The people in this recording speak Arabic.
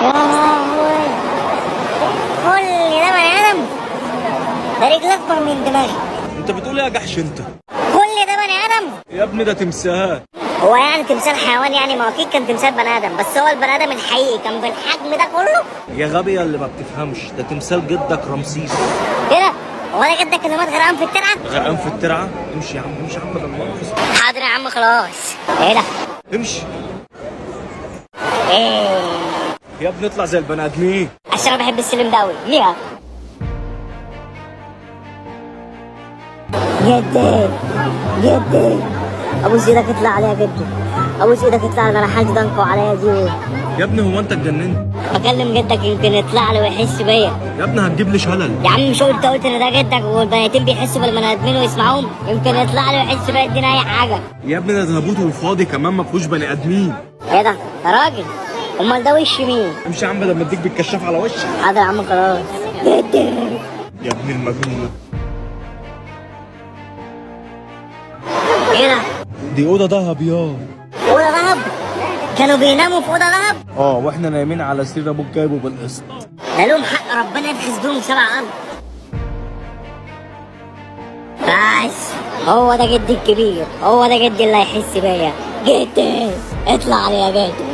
يا لهوي، كل ده بني ادم؟ ده رجل اكبر من دماغي. انت بتقول ايه يا جحش انت؟ كل ده بني ادم؟ يا ابني ده تمثال. هو يعني تمثال حيوان يعني؟ ما اكيد كان تمثال بني ادم، بس هو البني ادم الحقيقي كان بالحجم ده كله؟ يا غبي يا اللي ما بتفهمش، ده تمثال جدك رمسيس. ايه ده؟ هو انا جدك اللي مات غرقان في الترعه؟ غرقان في الترعه؟ امشي يا عم، امشي يا عم بدل ما أقف. حاضر يا عم خلاص. ايه ده؟ امشي ايه؟ يا ابني اطلع زي البني ادمين. عشان انا بحب السلم ده قوي. ليها جدي جدي، ابوس ايدك اطلع عليا جدي، ابوس ايدك اطلع على حاجه دنقوا عليا دي. يا ابني هو انت اتجننت؟ بكلم جدك يمكن يطلع له ويحس بيا. يا ابني هتجيب لي شلل. يا عم مش قلت ان ده جدك والبناتين بيحسوا بالبني ادمين ويسمعوهم؟ يمكن يطلع له ويحس بيا، ادينا اي حاجه. يا ابني ده تابوت وفاضي كمان ما فيهوش بني ادمين. ايه ده يا راجل؟ امال ده وش مين؟ امشي يا عم بدل ما اديك بالكشاف على وشك. حاضر يا عم خلاص. جدي يا ابن المجنون. ايه ده؟ دي اوضه دهب يا. اوضه دهب؟ كانوا بيناموا في اوضه دهب؟ واحنا نايمين على سرير ابوك جايبه بالقسط. ده لهم حق، ربنا يبخس بيهم 7 ارض. بس هو ده جدي الكبير، هو ده جدي اللي هيحس بيا. جدي اطلع علي يا جدي.